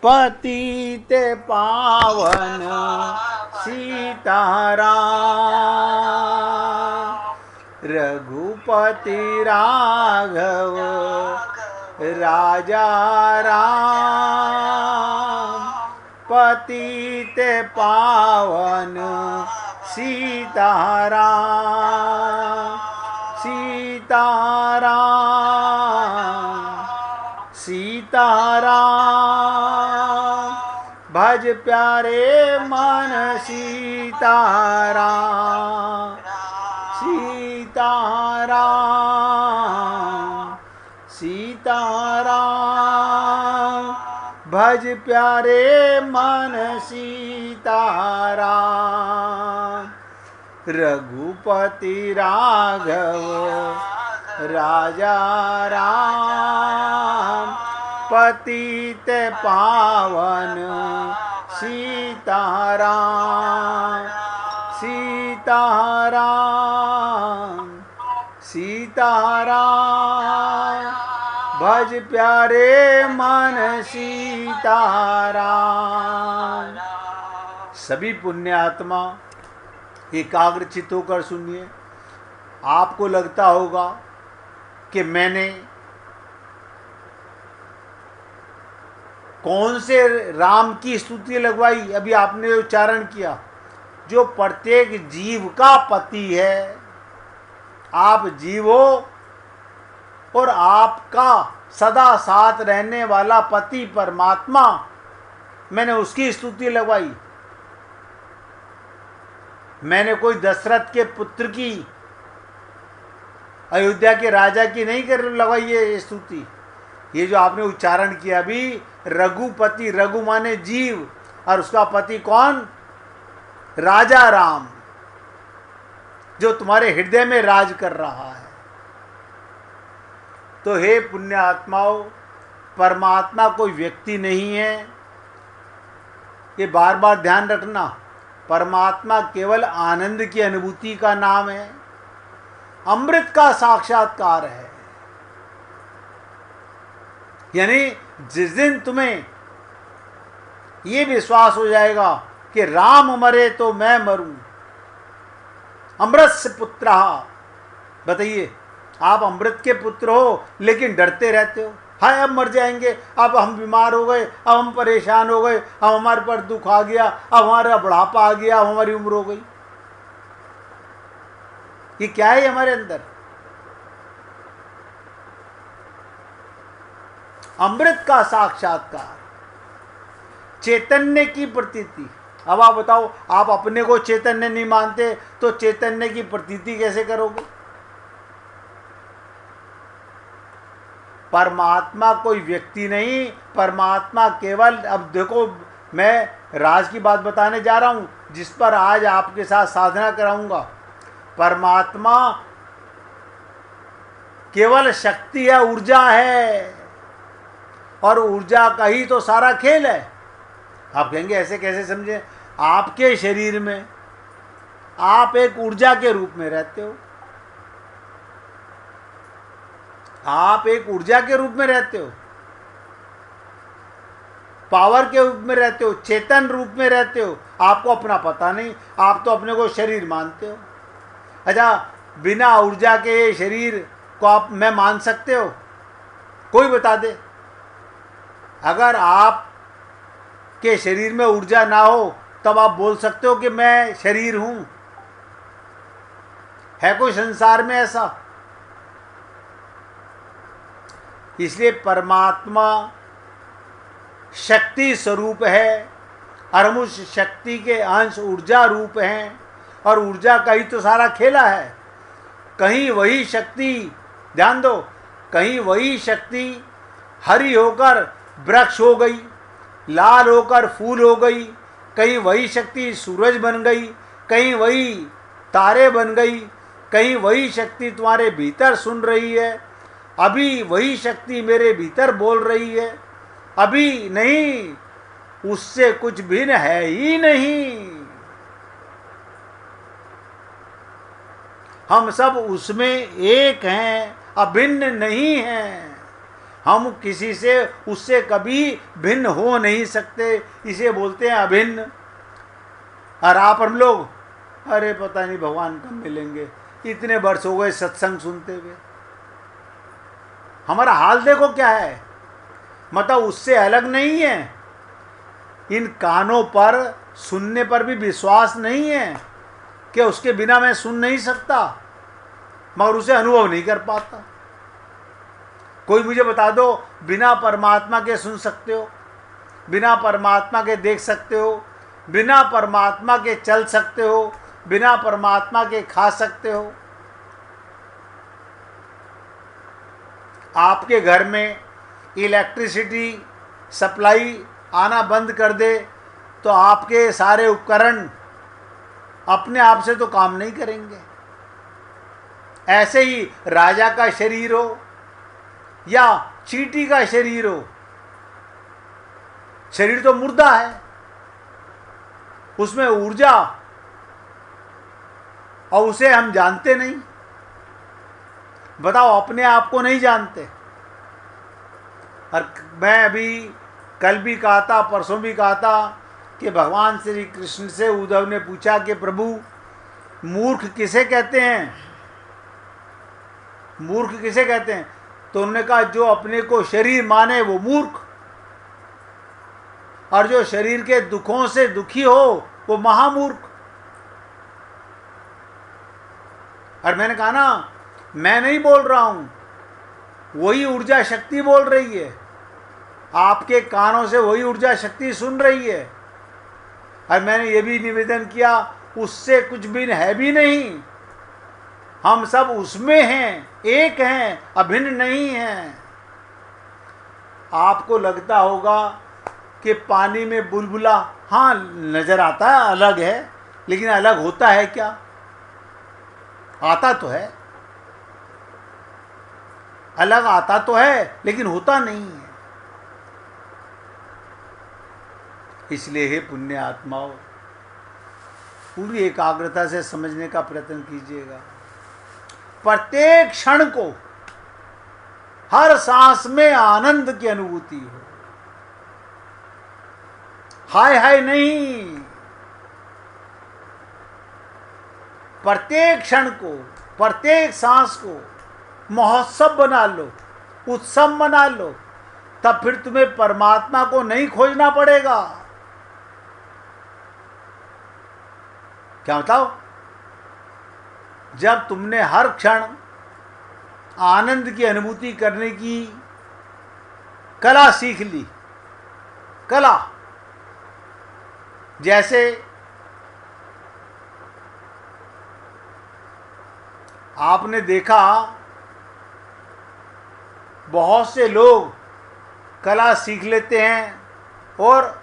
पतित पावन सीताराम, रघुपति राघव राजा राम, पतित पावन सीताराम, सीताराम, सीताराम, भज प्यारे मन सीताराम, सीताराम, सीताराम, भज प्यारे मन सीताराम, रघुपति राघव राजा राम, पतित पावन सीताराम, सीताराम, सीताराम, भज प्यारे मन सीताराम। सभी पुण्यात्मा एकाग्रचित्त होकर सुनिए। आपको लगता होगा कि मैंने कौन से राम की स्तुति लगवाई। अभी आपने उच्चारण किया, जो प्रत्येक जीव का पति है। आप जीव हो और आपका सदा साथ रहने वाला पति परमात्मा, मैंने उसकी स्तुति लगवाई। मैंने कोई दशरथ के पुत्र की, अयोध्या के राजा की नहीं कर लगवाई ये स्तुति। ये जो आपने उच्चारण किया अभी, रघुपति, रघु माने जीव, और उसका पति कौन? राजा राम, जो तुम्हारे हृदय में राज कर रहा है। तो हे पुण्य आत्माओं, परमात्मा कोई व्यक्ति नहीं है, ये बार बार ध्यान रखना। परमात्मा केवल आनंद की अनुभूति का नाम है, अमृत का साक्षात्कार है। यानी जिस दिन तुम्हें ये विश्वास हो जाएगा कि राम मरे तो मैं मरूं, अमृत से पुत्र, बताइए आप अमृत के पुत्र हो लेकिन डरते रहते हो। हाय अब मर जाएंगे, अब हम बीमार हो गए, अब हम परेशान हो गए, अब हमारे पर दुख आ गया, अब हमारा बुढ़ापा आ गया, अब हमारी उम्र हो गई। ये क्या है हमारे अंदर? अमृत का साक्षात्कार, चैतन्य की प्रतीति। अब आप बताओ, आप अपने को चैतन्य नहीं मानते तो चैतन्य की प्रतीति कैसे करोगे? परमात्मा कोई व्यक्ति नहीं, परमात्मा केवल, अब देखो मैं राज की बात बताने जा रहा हूं जिस पर आज आपके साथ साधना कराऊंगा। परमात्मा केवल शक्ति है, ऊर्जा है, और ऊर्जा का ही तो सारा खेल है। आप कहेंगे ऐसे कैसे समझे? आपके शरीर में आप एक ऊर्जा के रूप में रहते हो, आप एक ऊर्जा के रूप में रहते हो, पावर के रूप में रहते हो, चेतन रूप में रहते हो। आपको अपना पता नहीं, आप तो अपने को शरीर मानते हो। अच्छा, बिना ऊर्जा के शरीर को आप मैं मान सकते हो? कोई बता दे। अगर आप के शरीर में ऊर्जा ना हो तब आप बोल सकते हो कि मैं शरीर हूं? है कोई संसार में ऐसा? इसलिए परमात्मा शक्ति स्वरूप है, और हम उस शक्ति के अंश ऊर्जा रूप हैं, और ऊर्जा का ही तो सारा खेला है। कहीं वही शक्ति, ध्यान दो, कहीं वही शक्ति हरी होकर वृक्ष हो गई, लाल होकर फूल हो गई, कहीं वही शक्ति सूरज बन गई, कहीं वही तारे बन गई, कहीं वही शक्ति तुम्हारे भीतर सुन रही है, अभी वही शक्ति मेरे भीतर बोल रही है। अभी नहीं, उससे कुछ भिन्न है ही नहीं। हम सब उसमें एक हैं, अभिन्न नहीं हैं। हम किसी से उससे कभी भिन्न हो नहीं सकते, इसे बोलते हैं अभिन्न। और आप हम लोग, अरे पता नहीं भगवान कब मिलेंगे, इतने वर्ष हो गए सत्संग सुनते हुए। हमारा हाल देखो क्या है, मतलब उससे अलग नहीं है। इन कानों पर सुनने पर भी विश्वास नहीं है कि उसके बिना मैं सुन नहीं सकता, मगर उसे अनुभव नहीं कर पाता। कोई मुझे बता दो, बिना परमात्मा के सुन सकते हो, बिना परमात्मा के देख सकते हो, बिना परमात्मा के चल सकते हो, बिना परमात्मा के खा सकते हो? आपके घर में इलेक्ट्रिसिटी सप्लाई आना बंद कर दे तो आपके सारे उपकरण अपने आप से तो काम नहीं करेंगे। ऐसे ही राजा का शरीर हो या चींटी का शरीर हो, शरीर तो मुर्दा है, उसमें ऊर्जा, और उसे हम जानते नहीं। बताओ, अपने आप को नहीं जानते। और मैं अभी कल भी कहा था, परसों भी कहा था कि भगवान श्री कृष्ण से उद्धव ने पूछा कि प्रभु मूर्ख किसे कहते हैं, मूर्ख किसे कहते हैं? तो उन्होंने कहा जो अपने को शरीर माने वो मूर्ख, और जो शरीर के दुखों से दुखी हो वो महामूर्ख। और मैंने कहा ना, मैं नहीं बोल रहा हूं, वही ऊर्जा शक्ति बोल रही है, आपके कानों से वही ऊर्जा शक्ति सुन रही है। और मैंने ये भी निवेदन किया, उससे कुछ भी है भी नहीं, हम सब उसमें हैं, एक हैं, अभिन्न नहीं हैं। आपको लगता होगा कि पानी में बुलबुला, हाँ नजर आता है, अलग है, लेकिन अलग होता है क्या? आता तो है, अलग आता तो है, लेकिन होता नहीं है। इसलिए हे पुण्य आत्माओं, पूरी एकाग्रता से समझने का प्रयत्न कीजिएगा। प्रत्येक क्षण को, हर सांस में आनंद की अनुभूति हो, हाय हाय नहीं। प्रत्येक क्षण को, प्रत्येक सांस को महोत्सव बना लो, उत्सव बना लो, तब फिर तुम्हें परमात्मा को नहीं खोजना पड़ेगा। क्या बताओ? जब तुमने हर क्षण आनंद की अनुभूति करने की कला सीख ली, कला, जैसे आपने देखा बहुत से लोग कला सीख लेते हैं और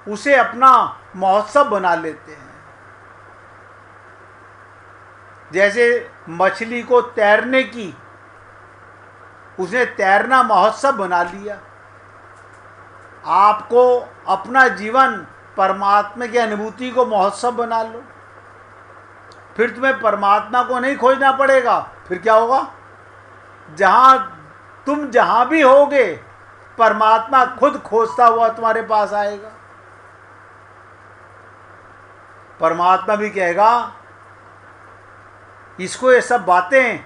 उसे अपना महोत्सव बना लेते हैं। जैसे मछली को तैरने की, उसने तैरना महोत्सव बना लिया। आपको अपना जीवन परमात्मा की अनुभूति को महोत्सव बना लो, फिर तुम्हें परमात्मा को नहीं खोजना पड़ेगा। फिर क्या होगा? तुम जहां भी होगे, परमात्मा खुद खोजता हुआ तुम्हारे पास आएगा। परमात्मा भी कहेगा, इसको ये सब बातें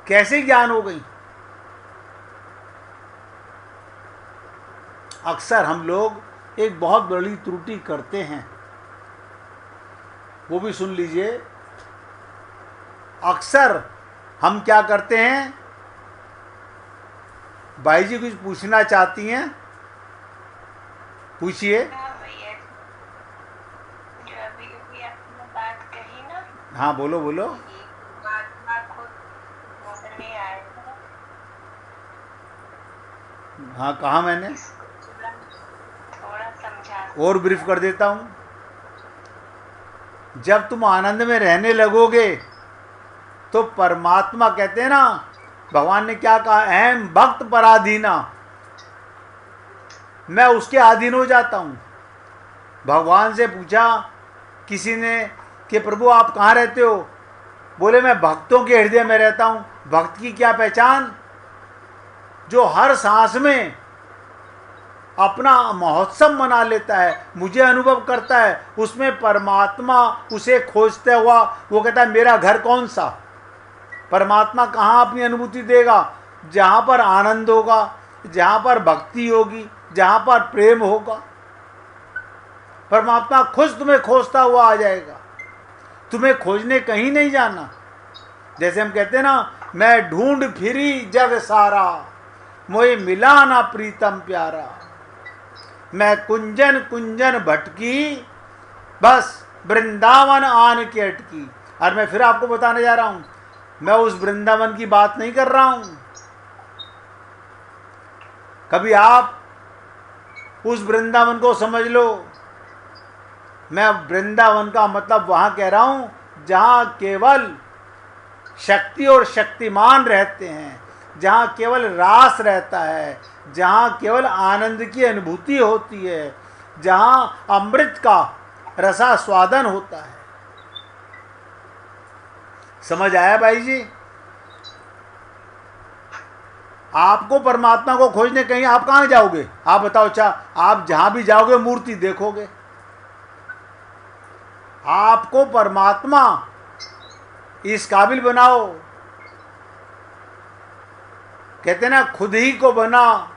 कैसे ज्ञान हो गई? अक्सर हम लोग एक बहुत बड़ी त्रुटि करते हैं, वो भी सुन लीजिए। अक्सर हम क्या करते हैं, भाई जी कुछ पूछना चाहती हैं, पूछिए। हाँ बोलो बोलो। हाँ कहा मैंने, और ब्रीफ कर देता हूँ। जब तुम आनंद में रहने लगोगे तो परमात्मा, कहते हैं ना, भगवान ने क्या कहा, अहम भक्त पराधीना, मैं उसके अधीन हो जाता हूँ। भगवान से पूछा किसी ने कि प्रभु आप कहाँ रहते हो? बोले मैं भक्तों के हृदय में रहता हूँ। भक्त की क्या पहचान? जो हर सांस में अपना महोत्सव मना लेता है, मुझे अनुभव करता है, उसमें परमात्मा उसे खोजता हुआ वो कहता है मेरा घर कौन सा। परमात्मा कहाँ अपनी अनुभूति देगा? जहाँ पर आनंद होगा, जहाँ पर भक्ति होगी, जहाँ पर प्रेम होगा। परमात्मा खुद तुम्हें खोजता हुआ आ जाएगा, तुम्हें खोजने कहीं नहीं जाना। जैसे हम कहते हैं ना, मैं ढूंढ फिरी जग सारा, मोए मिला ना प्रीतम प्यारा। मैं कुंजन कुंजन भटकी, बस वृंदावन आन के अटकी। और मैं फिर आपको बताने जा रहा हूं, मैं उस वृंदावन की बात नहीं कर रहा हूं। कभी आप उस वृंदावन को समझ लो। मैं वृंदावन का मतलब वहां कह रहा हूं जहां केवल शक्ति और शक्तिमान रहते हैं, जहाँ केवल रास रहता है, जहाँ केवल आनंद की अनुभूति होती है, जहाँ अमृत का रसास्वादन होता है। समझ आया भाई जी? आपको परमात्मा को खोजने कहीं आप कहाँ जाओगे? आप बताओ। अच्छा, आप जहाँ भी जाओगे मूर्ति देखोगे। आपको परमात्मा इस काबिल बनाओ, कहते ना खुद ही को बना,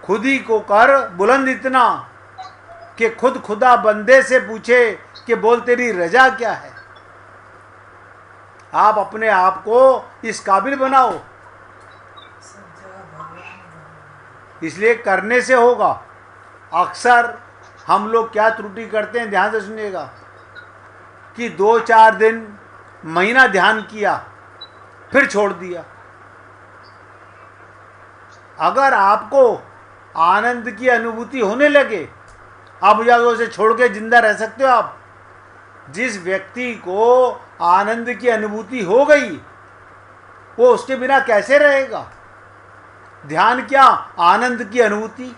खुद ही को कर बुलंद इतना कि खुद खुदा बंदे से पूछे कि बोल तेरी रजा क्या है। आप अपने आप को इस काबिल बनाओ, इसलिए करने से होगा। अक्सर हम लोग क्या त्रुटि करते हैं, ध्यान से सुनिएगा, कि 2-4 दिन महीना ध्यान किया फिर छोड़ दिया। अगर आपको आनंद की अनुभूति होने लगे, आप जाकर उसे छोड़ के जिंदा रह सकते हो आप। जिस व्यक्ति को आनंद की अनुभूति हो गई, वो उसके बिना कैसे रहेगा? ध्यान क्या? आनंद की अनुभूति।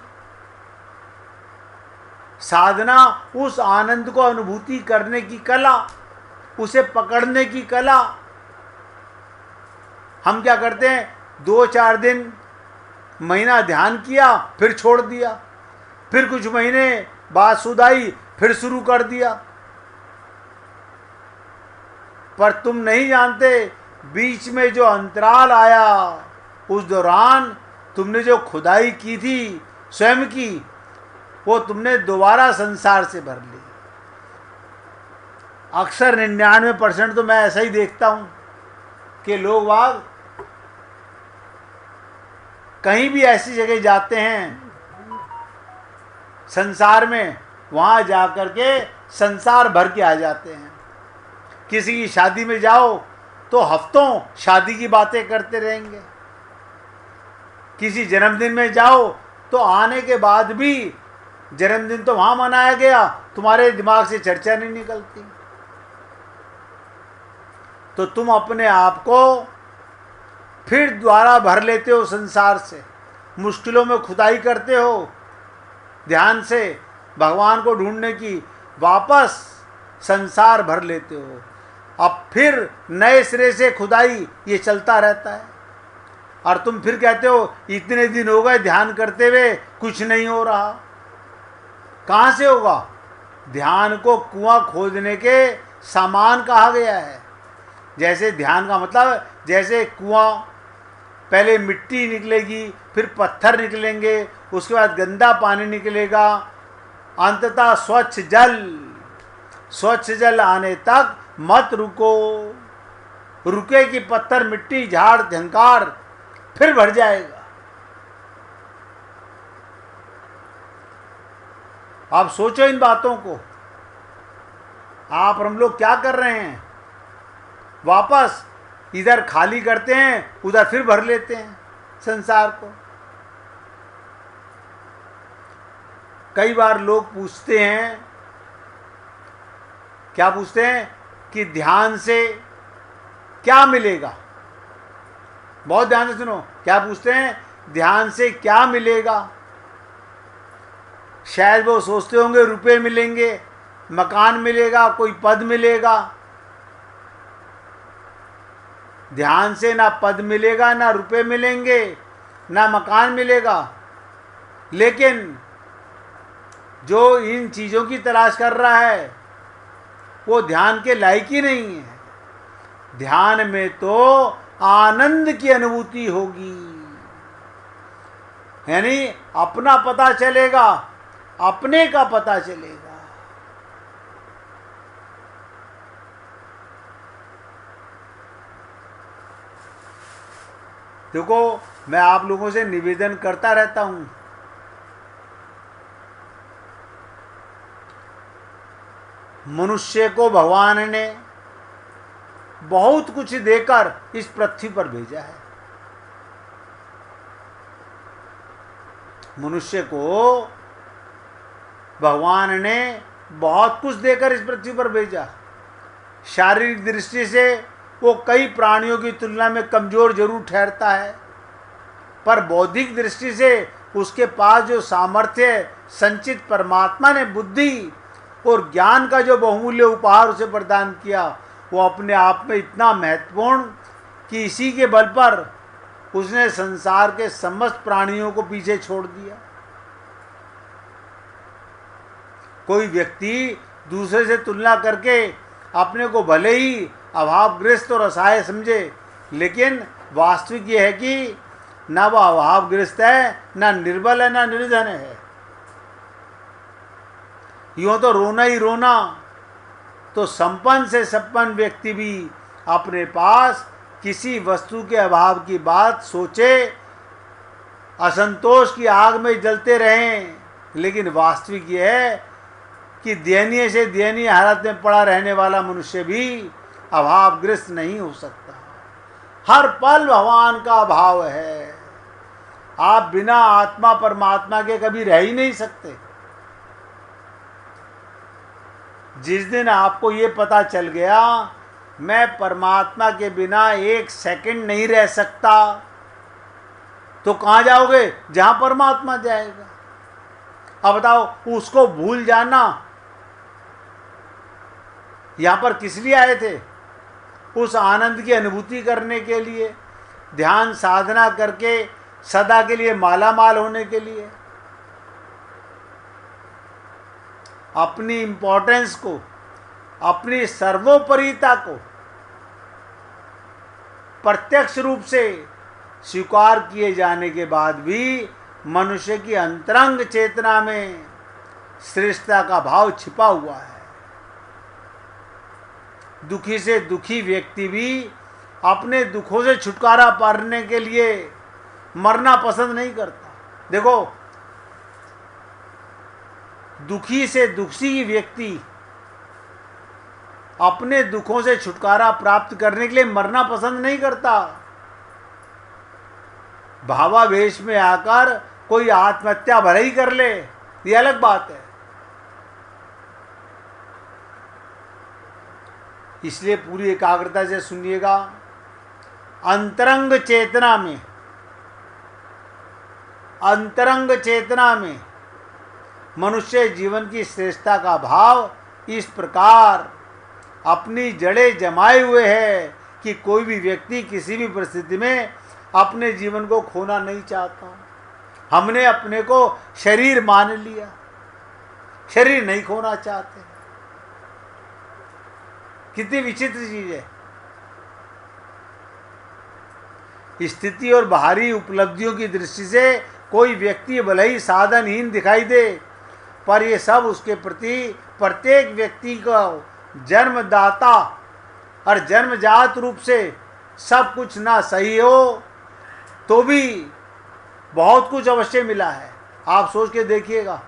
साधना उस आनंद को अनुभूति करने की कला, उसे पकड़ने की कला। हम क्या करते हैं, 2-4 दिन महीना ध्यान किया फिर छोड़ दिया, फिर कुछ महीने बाद सुध आई फिर शुरू कर दिया। पर तुम नहीं जानते बीच में जो अंतराल आया, उस दौरान तुमने जो खुदाई की थी स्वयं की, वो तुमने दोबारा संसार से भर ली। अक्सर 99% तो मैं ऐसा ही देखता हूँ कि लोग वाग कहीं भी ऐसी जगह जाते हैं संसार में, वहाँ जाकर के संसार भर के आ जाते हैं। किसी की शादी में जाओ तो हफ्तों शादी की बातें करते रहेंगे। किसी जन्मदिन में जाओ तो आने के बाद भी जन्मदिन तो वहाँ मनाया गया, तुम्हारे दिमाग से चर्चा नहीं निकलती। तो तुम अपने आप को फिर दोबारा भर लेते हो संसार से, मुश्किलों में खुदाई करते हो ध्यान से भगवान को ढूंढने की, वापस संसार भर लेते हो। अब फिर नए सिरे से खुदाई ये चलता रहता है, और तुम फिर कहते हो इतने दिन हो गए ध्यान करते हुए कुछ नहीं हो रहा। कहाँ से होगा? ध्यान को कुआं खोदने के समान कहा गया है। जैसे ध्यान का मतलब, जैसे कुआं पहले मिट्टी निकलेगी, फिर पत्थर निकलेंगे, उसके बाद गंदा पानी निकलेगा, अंततः स्वच्छ जल। स्वच्छ जल आने तक मत रुको, रुके कि पत्थर मिट्टी झाड़ झंकार फिर भर जाएगा। आप सोचो इन बातों को। आप और हम लोग क्या कर रहे हैं? वापस इधर खाली करते हैं, उधर फिर भर लेते हैं संसार को। कई बार लोग पूछते हैं, क्या पूछते हैं कि ध्यान से क्या मिलेगा? बहुत ध्यान से सुनो, क्या पूछते हैं? ध्यान से क्या मिलेगा? शायद वो सोचते होंगे रुपए मिलेंगे, मकान मिलेगा, कोई पद मिलेगा। ध्यान से ना पद मिलेगा, ना रुपए मिलेंगे, ना मकान मिलेगा, लेकिन जो इन चीज़ों की तलाश कर रहा है वो ध्यान के लायक ही नहीं है। ध्यान में तो आनंद की अनुभूति होगी, यानी अपना पता चलेगा, अपने का पता चलेगा। देखो, मैं आप लोगों से निवेदन करता रहता हूं, मनुष्य को भगवान ने बहुत कुछ देकर इस पृथ्वी पर भेजा है। मनुष्य को भगवान ने बहुत कुछ देकर इस पृथ्वी पर भेजा। शारीरिक दृष्टि से वो कई प्राणियों की तुलना में कमजोर जरूर ठहरता है, पर बौद्धिक दृष्टि से उसके पास जो सामर्थ्य संचित परमात्मा ने बुद्धि और ज्ञान का जो बहुमूल्य उपहार उसे प्रदान किया, वो अपने आप में इतना महत्वपूर्ण कि इसी के बल पर उसने संसार के समस्त प्राणियों को पीछे छोड़ दिया। कोई व्यक्ति दूसरे से तुलना करके अपने को भले ही अभावग्रस्त और असहाय समझे, लेकिन वास्तविक ये है कि ना वह अभावग्रस्त है, ना निर्बल है, ना निर्धन है। यूँ तो रोना ही रोना, तो संपन्न से संपन्न व्यक्ति भी अपने पास किसी वस्तु के अभाव की बात सोचे, असंतोष की आग में जलते रहें, लेकिन वास्तविक ये है कि दयनीय से दयनीय हालत में पड़ा रहने वाला मनुष्य भी अभावग्रस्त नहीं हो सकता। हर पल भगवान का अभाव है। आप बिना आत्मा परमात्मा के कभी रह ही नहीं सकते। जिस दिन आपको ये पता चल गया मैं परमात्मा के बिना एक सेकंड नहीं रह सकता, तो कहाँ जाओगे? जहां परमात्मा जाएगा। अब बताओ, उसको भूल जाना, यहां पर किस लिए आए थे? उस आनंद की अनुभूति करने के लिए, ध्यान साधना करके सदा के लिए माला माल होने के लिए। अपनी इंपॉर्टेंस को, अपनी सर्वोपरिता को प्रत्यक्ष रूप से स्वीकार किए जाने के बाद भी मनुष्य की अंतरंग चेतना में श्रेष्ठता का भाव छिपा हुआ है। दुखी से दुखी व्यक्ति भी अपने दुखों से छुटकारा पाने के लिए मरना पसंद नहीं करता। देखो, दुखी से दुखी व्यक्ति अपने दुखों से छुटकारा प्राप्त करने के लिए मरना पसंद नहीं करता। भावावेश में आकर कोई आत्महत्या भले ही कर ले, ये अलग बात है। इसलिए पूरी एकाग्रता से सुनिएगा। अंतरंग चेतना में, अंतरंग चेतना में मनुष्य जीवन की श्रेष्ठता का भाव इस प्रकार अपनी जड़ें जमाए हुए है कि कोई भी व्यक्ति किसी भी परिस्थिति में अपने जीवन को खोना नहीं चाहता। हमने अपने को शरीर मान लिया, शरीर नहीं खोना चाहते। कितनी विचित्र चीज है। स्थिति और बाहरी उपलब्धियों की दृष्टि से कोई व्यक्ति भले ही साधनहीन दिखाई दे, पर ये सब उसके प्रति प्रत्येक व्यक्ति को जन्मदाता और जन्मजात रूप से सब कुछ ना सही हो तो भी बहुत कुछ अवश्य मिला है। आप सोच के देखिएगा,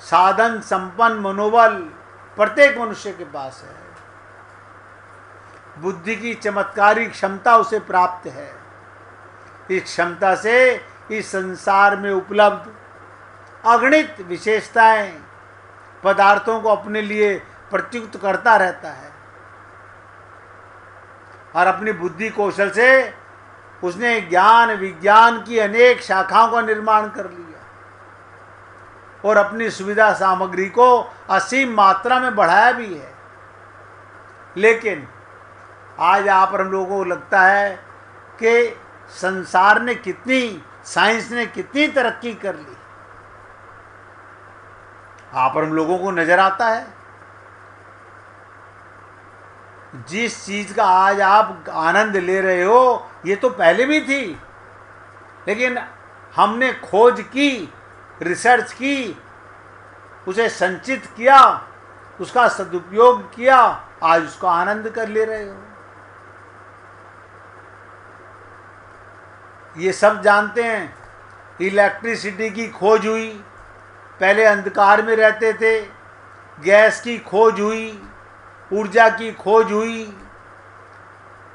साधन संपन्न मनोबल प्रत्येक मनुष्य के पास है। बुद्धि की चमत्कारी क्षमता उसे प्राप्त है। इस क्षमता से इस संसार में उपलब्ध अगणित विशेषताएं पदार्थों को अपने लिए प्रत्युक्त करता रहता है और अपनी बुद्धि कौशल से उसने ज्ञान विज्ञान की अनेक शाखाओं का निर्माण कर लिया और अपनी सुविधा सामग्री को असीम मात्रा में बढ़ाया भी है। लेकिन आज आप और हम लोगों को लगता है कि संसार ने कितनी, साइंस ने कितनी तरक्की कर ली। आप और हम लोगों को नजर आता है जिस चीज का आज आप आनंद ले रहे हो ये तो पहले भी थी, लेकिन हमने खोज की, रिसर्च की, उसे संचित किया, उसका सदुपयोग किया, आज उसका आनंद कर ले रहे हो। ये सब जानते हैं। इलेक्ट्रिसिटी की खोज हुई, पहले अंधकार में रहते थे। गैस की खोज हुई, ऊर्जा की खोज हुई।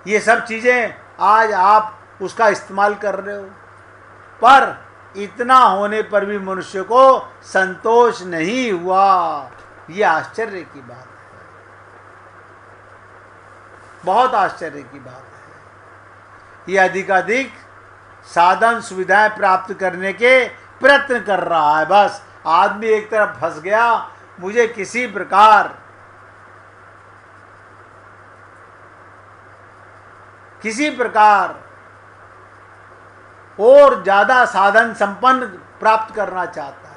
ये सब चीज़ें आज आप उसका इस्तेमाल कर रहे हो, पर इतना होने पर भी मनुष्य को संतोष नहीं हुआ। ये आश्चर्य की बात है, बहुत आश्चर्य की बात है। ये अधिकाधिक साधन सुविधाएं प्राप्त करने के प्रयत्न कर रहा है। बस आदमी एक तरफ फंस गया, मुझे किसी प्रकार और ज्यादा साधन संपन्न प्राप्त करना चाहता है।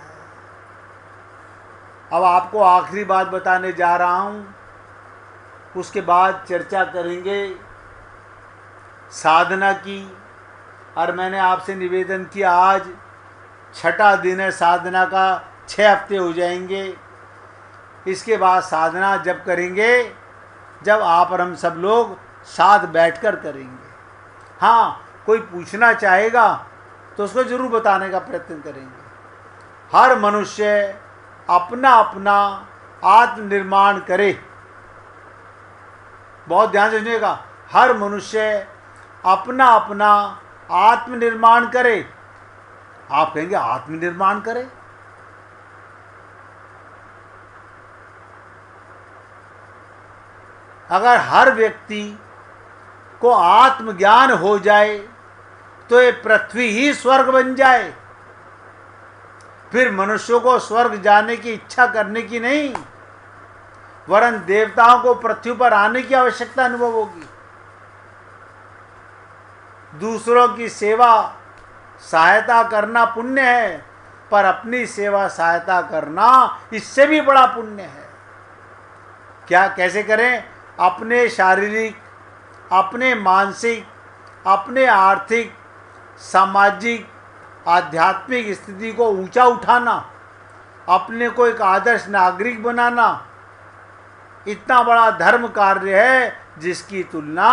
अब आपको आखिरी बात बताने जा रहा हूं, उसके बाद चर्चा करेंगे साधना की। और मैंने आपसे निवेदन किया, आज 6ठा दिन है साधना का, 6 हफ्ते हो जाएंगे। इसके बाद साधना जब करेंगे, जब आप और हम सब लोग साथ बैठकर करेंगे। हाँ, कोई पूछना चाहेगा तो उसको जरूर बताने का प्रयत्न करेंगे। हर मनुष्य अपना अपना आत्मनिर्माण करे। बहुत ध्यान से सुनिएगा, हर मनुष्य अपना अपना आत्मनिर्माण करे। आप कहेंगे आत्मनिर्माण करे? अगर हर व्यक्ति को आत्मज्ञान हो जाए तो ये पृथ्वी ही स्वर्ग बन जाए। फिर मनुष्यों को स्वर्ग जाने की इच्छा करने की नहीं, वरन देवताओं को पृथ्वी पर आने की आवश्यकता अनुभव होगी। दूसरों की सेवा सहायता करना पुण्य है, पर अपनी सेवा सहायता करना इससे भी बड़ा पुण्य है। क्या, कैसे करें? अपने शारीरिक, अपने मानसिक, अपने आर्थिक, सामाजिक, आध्यात्मिक स्थिति को ऊंचा उठाना, अपने को एक आदर्श नागरिक बनाना, इतना बड़ा धर्म कार्य है जिसकी तुलना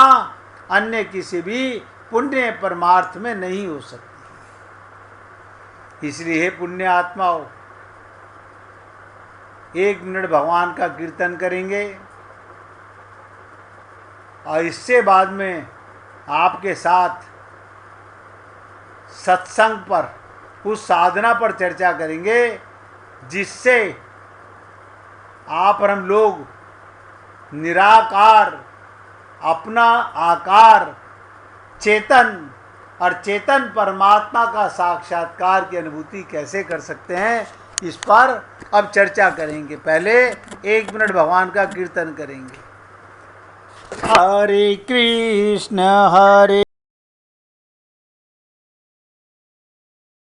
अन्य किसी भी पुण्य परमार्थ में नहीं हो सकती। इसलिए हे पुण्य आत्माओं, 1 मिनट भगवान का कीर्तन करेंगे और इससे बाद में आपके साथ सत्संग पर, उस साधना पर चर्चा करेंगे जिससे आप और हम लोग निराकार, अपना आकार, चेतन और चेतन परमात्मा का साक्षात्कार की अनुभूति कैसे कर सकते हैं, इस पर अब चर्चा करेंगे। पहले 1 मिनट भगवान का कीर्तन करेंगे। हरे कृष्ण हरे